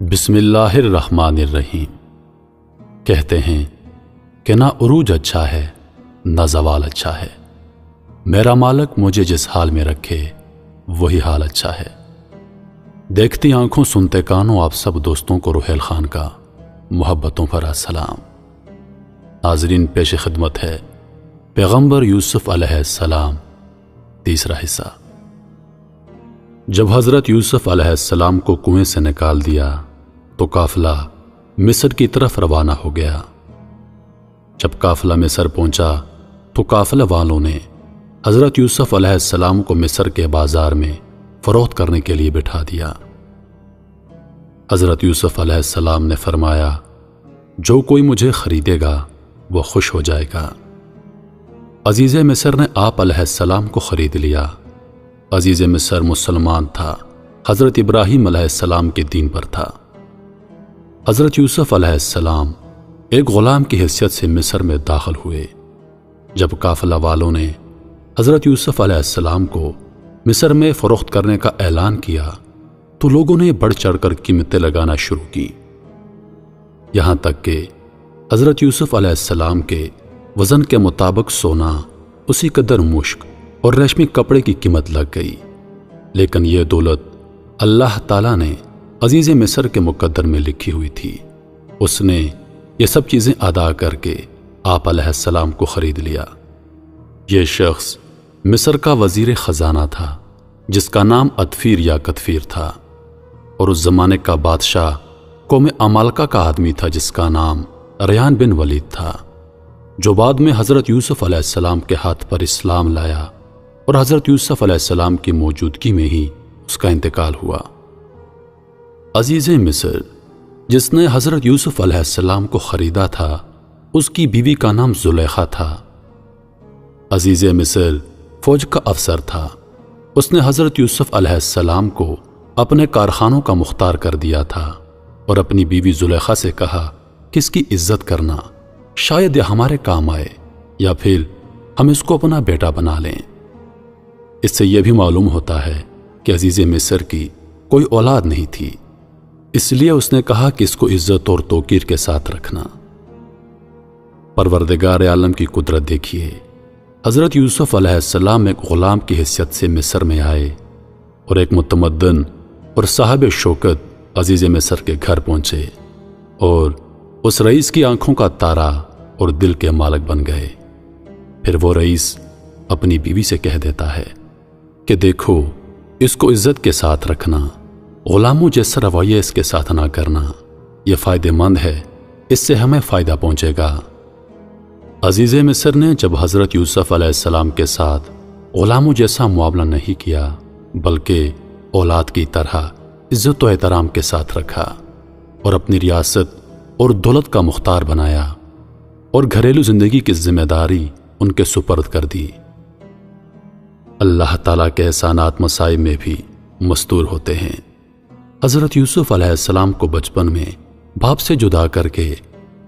بسم اللہ الرحمن الرحیم۔ کہتے ہیں کہ نہ عروج اچھا ہے نہ زوال اچھا ہے، میرا مالک مجھے جس حال میں رکھے وہی حال اچھا ہے۔ دیکھتی آنکھوں سنتے کانوں آپ سب دوستوں کو روحیل خان کا محبتوں پر السلام۔ ناظرین، پیش خدمت ہے پیغمبر یوسف علیہ السلام، تیسرا حصہ۔ جب حضرت یوسف علیہ السلام کو کنویں سے نکال دیا تو قافلہ مصر کی طرف روانہ ہو گیا۔ جب قافلہ مصر پہنچا تو قافلہ والوں نے حضرت یوسف علیہ السلام کو مصر کے بازار میں فروخت کرنے کے لیے بٹھا دیا۔ حضرت یوسف علیہ السلام نے فرمایا، جو کوئی مجھے خریدے گا وہ خوش ہو جائے گا۔ عزیز مصر نے آپ علیہ السلام کو خرید لیا۔ عزیز مصر مسلمان تھا، حضرت ابراہیم علیہ السلام کے دین پر تھا۔ حضرت یوسف علیہ السلام ایک غلام کی حیثیت سے مصر میں داخل ہوئے۔ جب قافلہ والوں نے حضرت یوسف علیہ السلام کو مصر میں فروخت کرنے کا اعلان کیا تو لوگوں نے بڑھ چڑھ کر قیمتیں لگانا شروع کی، یہاں تک کہ حضرت یوسف علیہ السلام کے وزن کے مطابق سونا، اسی قدر مشک اور ریشمی کپڑے کی قیمت لگ گئی۔ لیکن یہ دولت اللہ تعالیٰ نے عزیز مصر کے مقدر میں لکھی ہوئی تھی۔ اس نے یہ سب چیزیں ادا کر کے آپ علیہ السلام کو خرید لیا۔ یہ شخص مصر کا وزیر خزانہ تھا، جس کا نام ادفیر یا کتفیر تھا، اور اس زمانے کا بادشاہ قوم عمالقہ کا آدمی تھا جس کا نام ریان بن ولید تھا، جو بعد میں حضرت یوسف علیہ السلام کے ہاتھ پر اسلام لایا، اور حضرت یوسف علیہ السلام کی موجودگی میں ہی اس کا انتقال ہوا۔ عزیز مصر جس نے حضرت یوسف علیہ السلام کو خریدا تھا، اس کی بیوی کا نام زلیخا تھا۔ عزیز مصر فوج کا افسر تھا۔ اس نے حضرت یوسف علیہ السلام کو اپنے کارخانوں کا مختار کر دیا تھا، اور اپنی بیوی زلیخا سے کہا کہ اس کی عزت کرنا، شاید یہ ہمارے کام آئے، یا پھر ہم اس کو اپنا بیٹا بنا لیں۔ اس سے یہ بھی معلوم ہوتا ہے کہ عزیز مصر کی کوئی اولاد نہیں تھی، اس لیے اس نے کہا کہ اس کو عزت اور توقیر کے ساتھ رکھنا۔ پروردگار عالم کی قدرت دیکھیے، حضرت یوسف علیہ السلام ایک غلام کی حیثیت سے مصر میں آئے اور ایک متمدن اور صاحب شوکت عزیز مصر کے گھر پہنچے، اور اس رئیس کی آنکھوں کا تارا اور دل کے مالک بن گئے۔ پھر وہ رئیس اپنی بیوی سے کہہ دیتا ہے کہ دیکھو، اس کو عزت کے ساتھ رکھنا، غلاموں جیسا رویہ اس کے ساتھ نہ کرنا، یہ فائدہ مند ہے، اس سے ہمیں فائدہ پہنچے گا۔ عزیز مصر نے جب حضرت یوسف علیہ السلام کے ساتھ غلاموں جیسا معاملہ نہیں کیا، بلکہ اولاد کی طرح عزت و احترام کے ساتھ رکھا، اور اپنی ریاست اور دولت کا مختار بنایا، اور گھریلو زندگی کی ذمہ داری ان کے سپرد کر دی۔ اللہ تعالیٰ کے احسانات مصائب میں بھی مستور ہوتے ہیں۔ حضرت یوسف علیہ السلام کو بچپن میں باپ سے جدا کر کے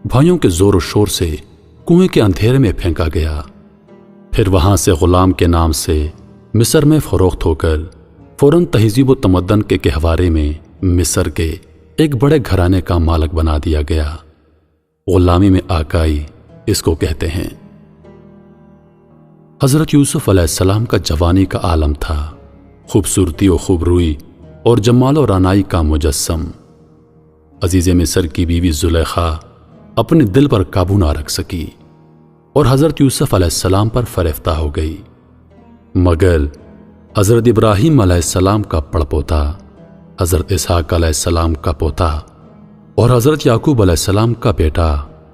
بھائیوں کے زور و شور سے کنویں کے اندھیرے میں پھینکا گیا۔ پھر وہاں سے غلام کے نام سے مصر میں فروخت ہو کر فوراً تہذیب و تمدن کے گہوارے میں مصر کے ایک بڑے گھرانے کا مالک بنا دیا گیا۔ غلامی میں آقائی اس کو کہتے ہیں۔ حضرت یوسف علیہ السلام کا جوانی کا عالم تھا، خوبصورتی و خوبروئی اور جمال و رعنائی کا مجسم۔ عزیز مصر کی بیوی زلیخا اپنے دل پر قابو نہ رکھ سکی اور حضرت یوسف علیہ السلام پر فریفتہ ہو گئی، مگر حضرت ابراہیم علیہ السلام کا پڑپوتا، حضرت اسحاق علیہ السلام کا پوتا اور حضرت یعقوب علیہ السلام کا بیٹا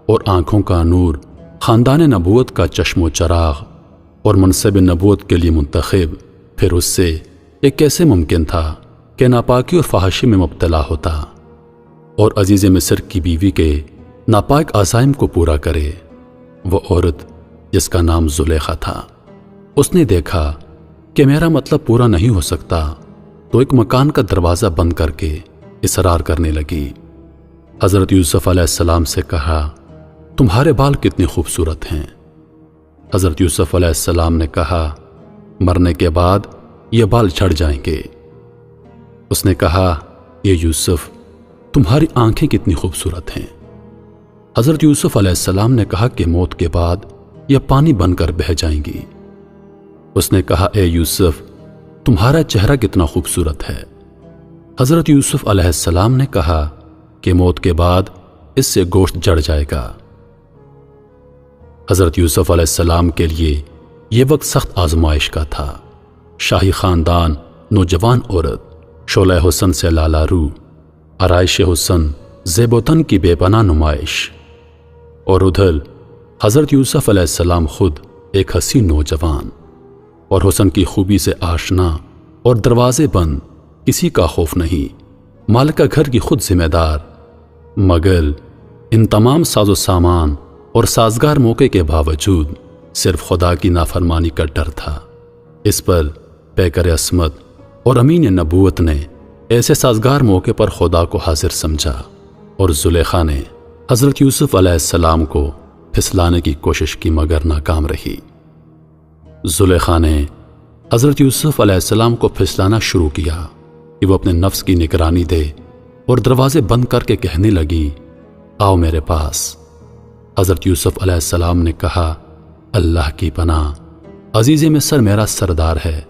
اور آنکھوں کا نور، خاندان نبوت کا چشم و چراغ اور منصب نبوت کے لیے منتخب، پھر اس سے یہ کیسے ممکن تھا کہ ناپاکی اور فحاشی میں مبتلا ہوتا اور عزیز مصر کی بیوی کے ناپاک عزائم کو پورا کرے؟ وہ عورت جس کا نام زلیخا تھا، اس نے دیکھا کہ میرا مطلب پورا نہیں ہو سکتا، تو ایک مکان کا دروازہ بند کر کے اصرار کرنے لگی۔ حضرت یوسف علیہ السلام سے کہا، تمہارے بال کتنے خوبصورت ہیں۔ حضرت یوسف علیہ السلام نے کہا، مرنے کے بعد یہ بال جھڑ جائیں گے۔ اس نے کہا، یہ یوسف، تمہاری آنکھیں کتنی خوبصورت ہیں۔ حضرت یوسف علیہ السلام نے کہا کہ موت کے بعد یہ پانی بن کر بہہ جائیں گی۔ اس نے کہا اے یوسف، تمہارا چہرہ کتنا خوبصورت ہے۔ حضرت یوسف علیہ السلام نے کہا کہ موت کے بعد اس سے گوشت جڑ جائے گا۔ حضرت یوسف علیہ السلام کے لیے یہ وقت سخت آزمائش کا تھا۔ شاہی خاندان، نوجوان عورت، شعلہ حسن سے لالا رو، آرائش حسن، زیب و تن کی بے پناہ نمائش، اور ادھر حضرت یوسف علیہ السلام خود ایک حسین نوجوان، اور حسن کی خوبی سے آشنا اور دروازے بند، کسی کا خوف نہیں، مالکہ گھر کی خود ذمہ دار۔ مگر ان تمام ساز و سامان اور سازگار موقع کے باوجود صرف خدا کی نافرمانی کا ڈر تھا۔ اس پر پیکر عصمت اور امین نبوت نے ایسے سازگار موقع پر خدا کو حاضر سمجھا، اور زلیخا نے حضرت یوسف علیہ السلام کو پھسلانے کی کوشش کی مگر ناکام رہی۔ زلیخا نے حضرت یوسف علیہ السلام کو پھسلانا شروع کیا کہ وہ اپنے نفس کی نگرانی دے، اور دروازے بند کر کے کہنے لگی آؤ میرے پاس۔ حضرت یوسف علیہ السلام نے کہا اللہ کی پناہ، عزیز مصر میرا سردار ہے،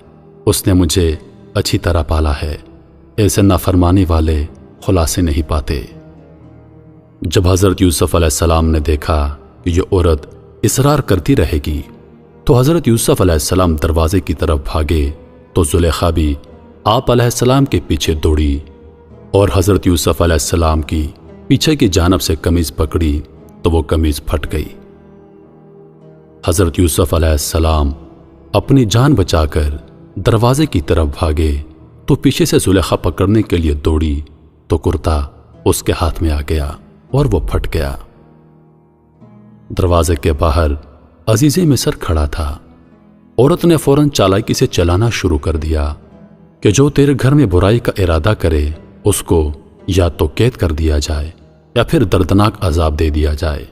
اس نے مجھے اچھی طرح پالا ہے، ایسے نافرمانی والے خلاصے نہیں پاتے۔ جب حضرت یوسف علیہ السلام نے دیکھا کہ یہ عورت اصرار کرتی رہے گی تو حضرت یوسف علیہ السلام دروازے کی طرف بھاگے تو زلیخا بھی آپ علیہ السلام کے پیچھے دوڑی اور حضرت یوسف علیہ السلام کی پیچھے کی جانب سے قمیض پکڑی تو وہ قمیض پھٹ گئی۔ حضرت یوسف علیہ السلام اپنی جان بچا کر دروازے کی طرف بھاگے تو پیچھے سے زلیخا پکڑنے کے لیے دوڑی تو کرتا اس کے ہاتھ میں آ گیا اور وہ پھٹ گیا۔ دروازے کے باہر عزیز مصر کھڑا تھا۔ عورت نے فوراً چالاکی سے چلانا شروع کر دیا کہ جو تیرے گھر میں برائی کا ارادہ کرے اس کو یا تو قید کر دیا جائے یا پھر دردناک عذاب دے دیا جائے۔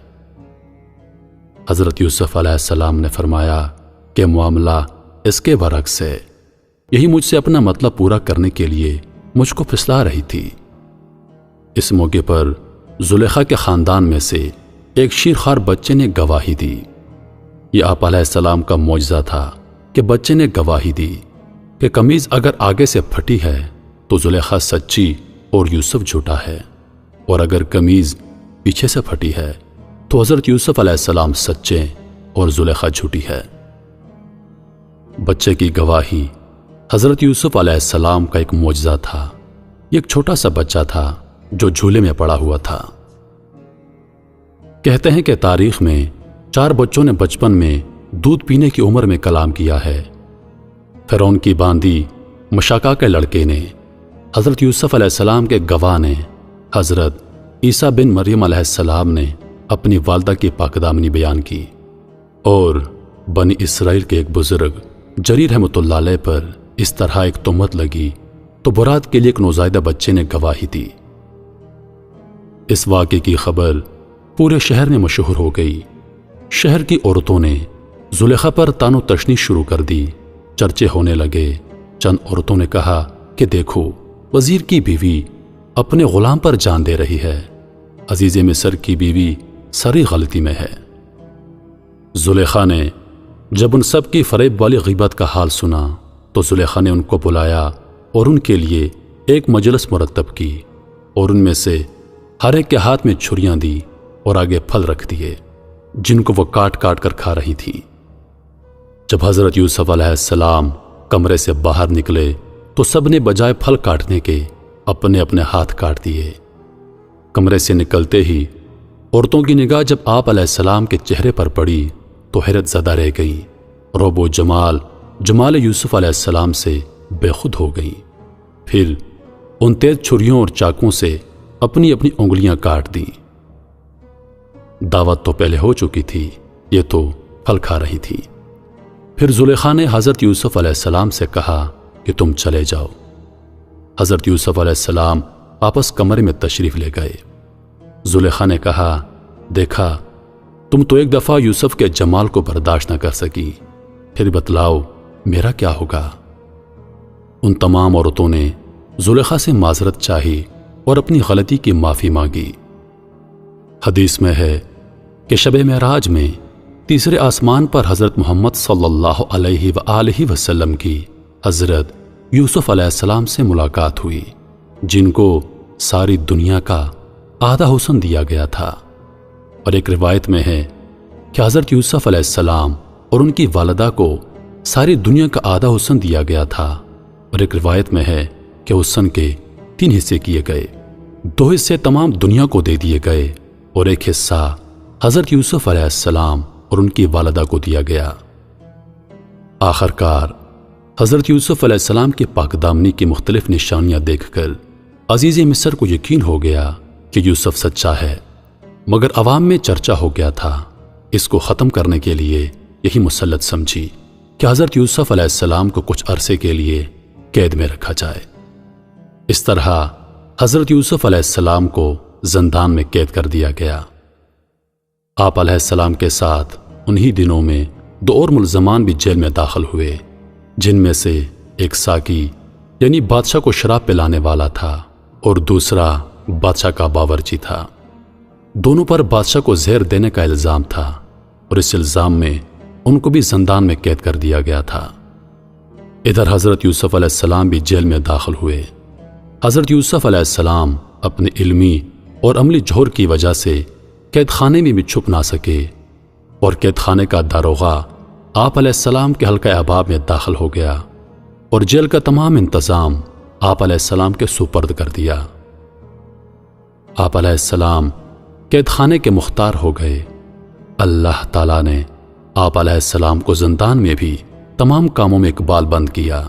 حضرت یوسف علیہ السلام نے فرمایا کہ معاملہ اس کے برعکس ہے، یہی مجھ سے اپنا مطلب پورا کرنے کے لیے مجھ کو پھسلا رہی تھی۔ اس موقع پر زلیخا کے خاندان میں سے ایک شیرخوار بچے نے گواہی دی۔ یہ آپ علیہ السلام کا معجزہ تھا کہ بچے نے گواہی دی کہ قمیض اگر آگے سے پھٹی ہے تو زلیخا سچی اور یوسف جھوٹا ہے، اور اگر قمیض پیچھے سے پھٹی ہے تو حضرت یوسف علیہ السلام سچے اور زلیخا جھوٹی ہے۔ بچے کی گواہی حضرت یوسف علیہ السلام کا ایک معجزہ تھا۔ یہ ایک چھوٹا سا بچہ تھا جو جھولے میں پڑا ہوا تھا۔ کہتے ہیں کہ تاریخ میں 4 بچوں نے بچپن میں دودھ پینے کی عمر میں کلام کیا ہے۔ فرعون کی باندی مشاکا کے لڑکے نے، حضرت یوسف علیہ السلام کے گواہ نے، حضرت عیسیٰ بن مریم علیہ السلام نے اپنی والدہ کی پاکدامنی بیان کی، اور بنی اسرائیل کے ایک بزرگ جریر رحمۃ اللہ علیہ پر اس طرح ایک تہمت لگی تو برات کے لیے ایک نوزائیدہ بچے نے گواہی دی۔ اس واقعے کی خبر پورے شہر میں مشہور ہو گئی۔ شہر کی عورتوں نے زلیخا پر تان و تشنی شروع کر دی، چرچے ہونے لگے۔ چند عورتوں نے کہا کہ دیکھو وزیر کی بیوی اپنے غلام پر جان دے رہی ہے، عزیز مصر کی بیوی ساری غلطی میں ہے۔ زلیخا نے جب ان سب کی فریب والی غیبت کا حال سنا تو زلیخا نے ان کو بلایا اور ان کے لیے ایک مجلس مرتب کی، اور ان میں سے ہر ایک کے ہاتھ میں چھریاں دی اور آگے پھل رکھ دیے جن کو وہ کاٹ کاٹ کر کھا رہی تھیں۔ جب حضرت یوسف علیہ السلام کمرے سے باہر نکلے تو سب نے بجائے پھل کاٹنے کے اپنے اپنے ہاتھ کاٹ دیے۔ کمرے سے نکلتے ہی عورتوں کی نگاہ جب آپ علیہ السلام کے چہرے پر پڑی تو حیرت زدہ رہ گئی، رعب و جمال یوسف علیہ السلام سے بے خود ہو گئیں۔ پھر ان تیز چھریوں اور چاقوں سے اپنی اپنی انگلیاں کاٹ دیں۔ دعوت تو پہلے ہو چکی تھی، یہ تو پھل کھا رہی تھی۔ پھر زلیخا نے حضرت یوسف علیہ السلام سے کہا کہ تم چلے جاؤ۔ حضرت یوسف علیہ السلام واپس کمرے میں تشریف لے گئے۔ زلیخا نے کہا دیکھا تم تو ایک دفعہ یوسف کے جمال کو برداشت نہ کر سکی، پھر بتلاؤ میرا کیا ہوگا۔ ان تمام عورتوں نے زلیخا سے معذرت چاہی اور اپنی غلطی کی معافی مانگی۔ حدیث میں ہے کہ شب معراج میں تیسرے آسمان پر حضرت محمد صلی اللہ علیہ وآلہ وسلم کی حضرت یوسف علیہ السلام سے ملاقات ہوئی، جن کو ساری دنیا کا آدھا حسن دیا گیا تھا۔ اور ایک روایت میں ہے کہ حضرت یوسف علیہ السلام اور ان کی والدہ کو ساری دنیا کا آدھا حسن دیا گیا تھا، اور ایک روایت میں ہے کہ حسن کے 3 حصے کیے گئے، 2 حصے تمام دنیا کو دے دیے گئے اور ایک حصہ حضرت یوسف علیہ السلام اور ان کی والدہ کو دیا گیا۔ آخر کار حضرت یوسف علیہ السلام کی پاک دامنی کی مختلف نشانیاں دیکھ کر عزیز مصر کو یقین ہو گیا کہ یوسف سچا ہے، مگر عوام میں چرچا ہو گیا تھا۔ اس کو ختم کرنے کے لیے یہی مسلط سمجھی کہ حضرت یوسف علیہ السلام کو کچھ عرصے کے لیے قید میں رکھا جائے۔ اس طرح حضرت یوسف علیہ السلام کو زندان میں قید کر دیا گیا۔ آپ علیہ السلام کے ساتھ انہی دنوں میں 2 اور ملزمان بھی جیل میں داخل ہوئے، جن میں سے ایک ساقی یعنی بادشاہ کو شراب پلانے والا تھا اور دوسرا بادشاہ کا باورچی تھا۔ دونوں پر بادشاہ کو زہر دینے کا الزام تھا اور اس الزام میں ان کو بھی زندان میں قید کر دیا گیا تھا۔ ادھر حضرت یوسف علیہ السلام بھی جیل میں داخل ہوئے۔ حضرت یوسف علیہ السلام اپنے علمی اور عملی جوہر کی وجہ سے قید خانے میں بھی چھپ نہ سکے، اور قید خانے کا داروغہ آپ علیہ السلام کے حلقہ احباب میں داخل ہو گیا اور جیل کا تمام انتظام آپ علیہ السلام کے سپرد کر دیا۔ آپ علیہ السلام قید خانے کے مختار ہو گئے۔ اللہ تعالیٰ نے آپ علیہ السلام کو زندان میں بھی تمام کاموں میں اقبال بند کیا۔